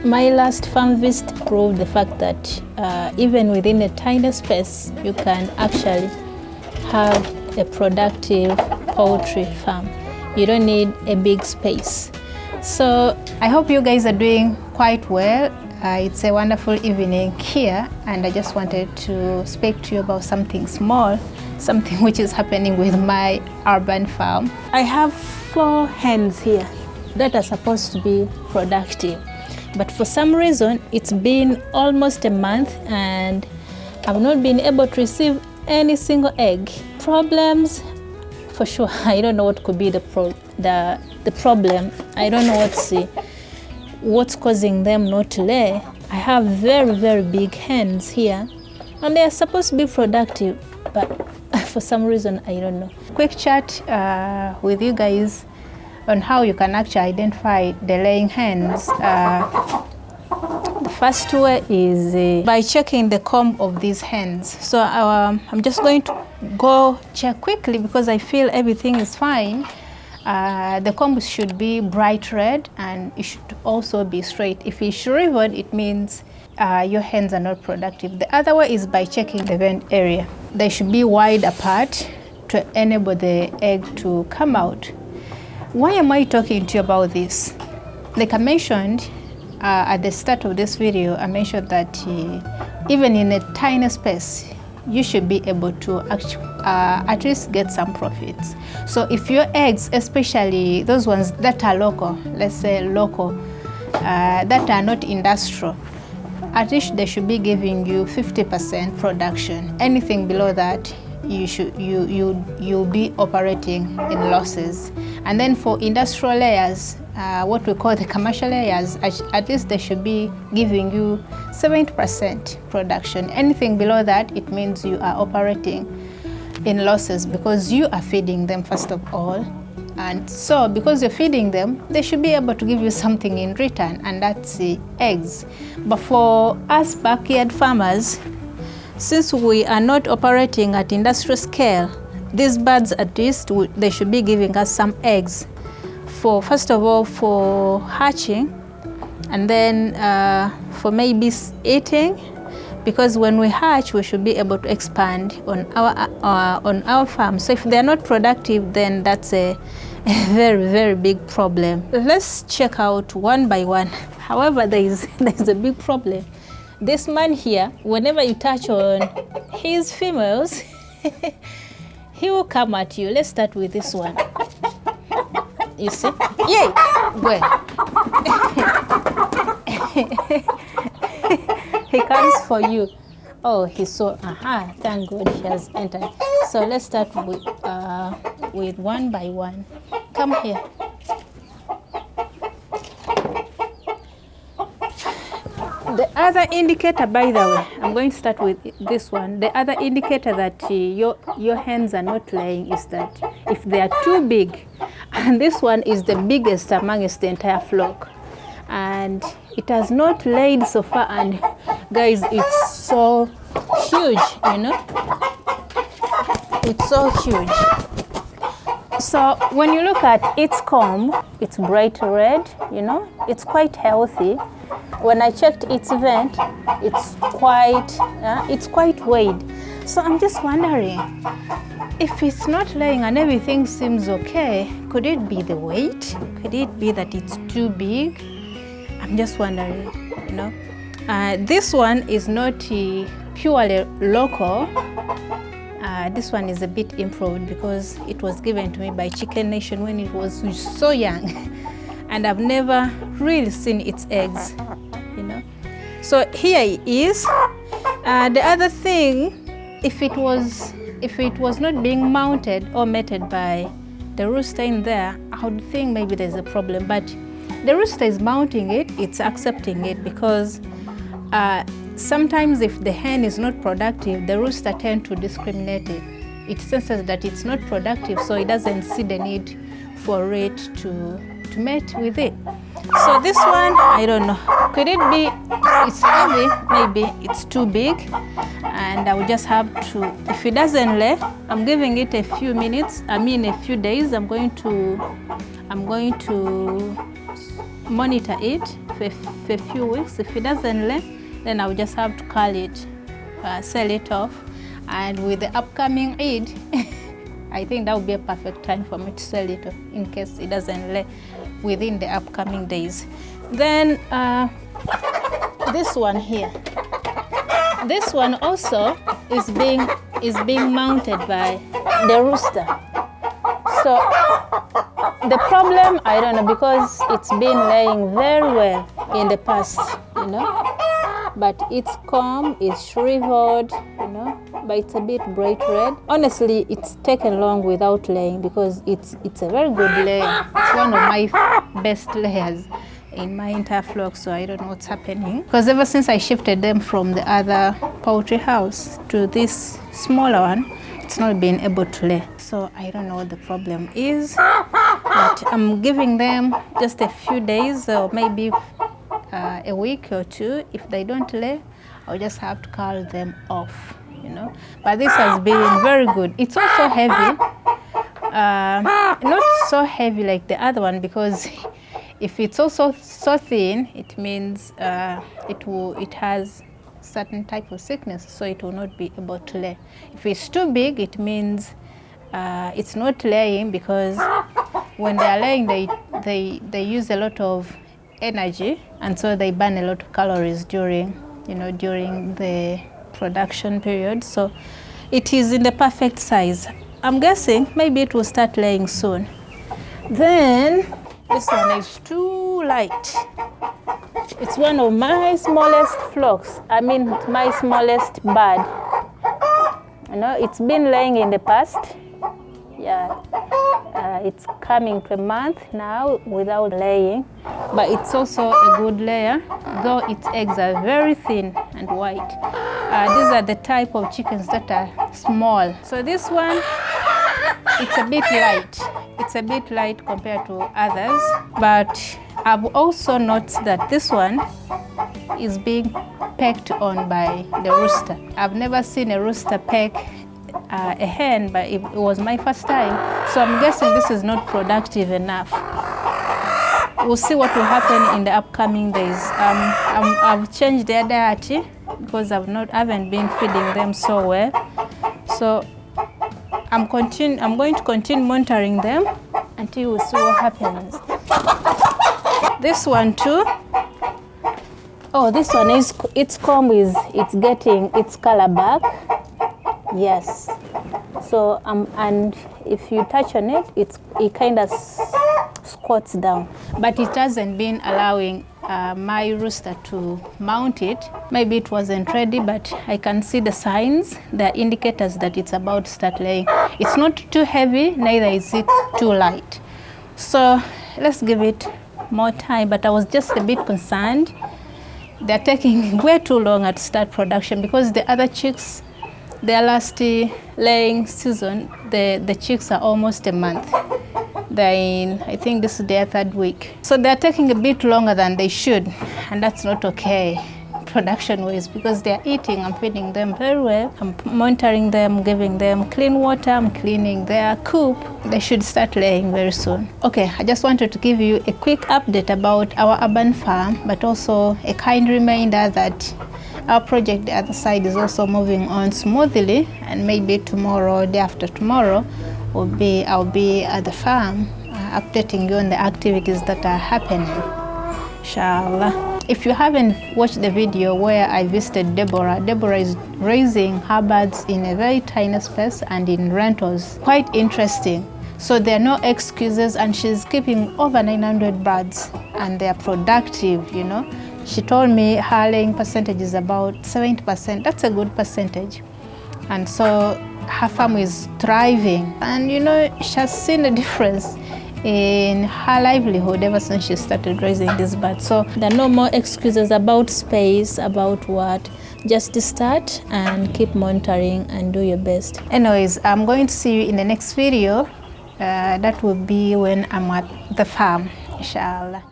My last farm visit proved the fact that even within a tiny space, you can actually have a productive poultry farm. You don't need a big space. So I hope you guys are doing quite well. It's a wonderful evening here, and I just wanted to speak to you about something small, something which is happening with my urban farm. I have 4 hens here that are supposed to be productive. But for some reason, it's been almost a month and I've not been able to receive any single egg. Problems, for sure, I don't know what could be the problem. I don't know what's causing them not to lay. I have very, very big hens here and they are supposed to be productive, but for some reason, I don't know. Quick chat with you guys on how you can actually identify the laying hens. The first way is by checking the comb of these hens. So I'm just going to go check quickly because I feel everything is fine. The comb should be bright red and it should also be straight. If it's shriveled, it means your hens are not productive. The other way is by checking the vent area. They should be wide apart to enable the egg to come out. Why am I talking to you about this? Like I mentioned at the start of this video, I mentioned that even in a tiny space, you should be able to actually at least get some profits. So if your eggs, especially those ones that are local, let's say local, that are not industrial, at least they should be giving you 50% production. Anything below that, you'll be operating in losses. And then for industrial layers, what we call the commercial layers, at least they should be giving you 70% production. Anything below that, it means you are operating in losses because you are feeding them first of all. And so because you're feeding them, they should be able to give you something in return, and that's the eggs. But for us backyard farmers, since we are not operating at industrial scale, these birds at least they should be giving us some eggs for, first of all, for hatching, and then for maybe eating, because when we hatch we should be able to expand on our farm. So if they are not productive, then that's a very, very big problem. Let's check out one by one. However, there's a big problem. This man here, whenever you touch on his females, he will come at you. Let's start with this one. You see? Yay! Well, he comes for you. Oh, he's so, thank God he has entered. So let's start with one by one. Come here. The other indicator, by the way, I'm going to start with this one. The other indicator that your hens are not laying is that if they are too big, and this one is the biggest amongst the entire flock, and it has not laid so far, and guys, it's so huge, you know? It's so huge. So when you look at its comb, it's bright red, you know? It's quite healthy. When I checked its vent, it's quite wide. So I'm just wondering, if it's not laying and everything seems okay, could it be the weight? Could it be that it's too big? I'm just wondering, you know. This one is not purely local. This one is a bit improved because it was given to me by Chicken Nation when it was so young, and I've never really seen its eggs, you know. So here it is. The other thing, if it was not being mounted or mated by the rooster in there, I would think maybe there's a problem. But the rooster is mounting it, it's accepting it, because sometimes if the hen is not productive, the rooster tends to discriminate it. It senses that it's not productive, so it doesn't see the need for it to mate with it. So this one, I don't know. Could it be it's heavy? Maybe it's too big, and I will just have to, if it doesn't lay, I'm giving it a few minutes, a few days. I'm going to monitor it for a few weeks. If it doesn't lay, then I'll just have to cull it, sell it off. And with the upcoming Eid, I think that would be a perfect time for me to sell it off in case it doesn't lay within the upcoming days. Then this one here. This one also is being mounted by the rooster. So the problem, I don't know, because it's been laying very well in the past, you know, but its comb is shriveled, you know, but it's a bit bright red. Honestly, it's taken long without laying because it's a very good layer. It's one of my best layers in my entire flock, so I don't know what's happening. Because ever since I shifted them from the other poultry house to this smaller one, it's not been able to lay. So I don't know what the problem is, but I'm giving them just a few days or maybe a week or two. If they don't lay, I'll just have to cull them off, you know. But this has been very good. It's also heavy, not so heavy like the other one, because if it's also so thin, it means it has certain type of sickness, so it will not be able to lay. If it's too big, it means it's not laying, because when they are laying, they use a lot of energy, and so they burn a lot of calories during the production period. So it is in the perfect size. I'm guessing maybe it will start laying soon. Then this one is too light. It's one of my smallest flocks. I mean, my smallest bird. You know, it's been laying in the past. Yeah, it's coming to a month now without laying, but it's also a good layer, though its eggs are very thin and white. These are the type of chickens that are small. So this one, it's a bit light. It's a bit light compared to others, but I've also noticed that this one is being pecked on by the rooster. I've never seen a rooster peck a hen, but it was my first time, so I'm guessing this is not productive enough. We'll see what will happen in the upcoming days. I've changed their diet because I haven't been feeding them so well, so I'm going to continue monitoring them until we see what happens. This one too. Oh, this one is, its comb it's getting its color back. Yes. So and if you touch on it, it kind of squats down, but it hasn't been allowing my rooster to mount it. Maybe it wasn't ready, but I can see the signs, the indicators that it's about to start laying. It's not too heavy, neither is it too light. So let's give it more time, but I was just a bit concerned. They're taking way too long to start production, because the other chicks, their last laying season, the chicks are almost a month. They're in, I think this is their 3rd week. So they're taking a bit longer than they should, and that's not okay production-wise, because they're eating. I'm feeding them very well. I'm monitoring them, giving them clean water. I'm cleaning their coop. They should start laying very soon. Okay, I just wanted to give you a quick update about our urban farm, but also a kind reminder that our project the other side is also moving on smoothly, and maybe tomorrow or day after tomorrow I'll be at the farm updating you on the activities that are happening, inshallah. If you haven't watched the video where I visited Deborah is raising her birds in a very tiny space and in rentals. Quite interesting. So there are no excuses, and she's keeping over 900 birds, and they're productive, you know. She told me her laying percentage is about 70%. That's a good percentage. And so her farm is thriving. And you know, she has seen a difference in her livelihood ever since she started raising these birds. So there are no more excuses about space, about what. Just start and keep monitoring and do your best. Anyways, I'm going to see you in the next video. That will be when I'm at the farm, inshallah.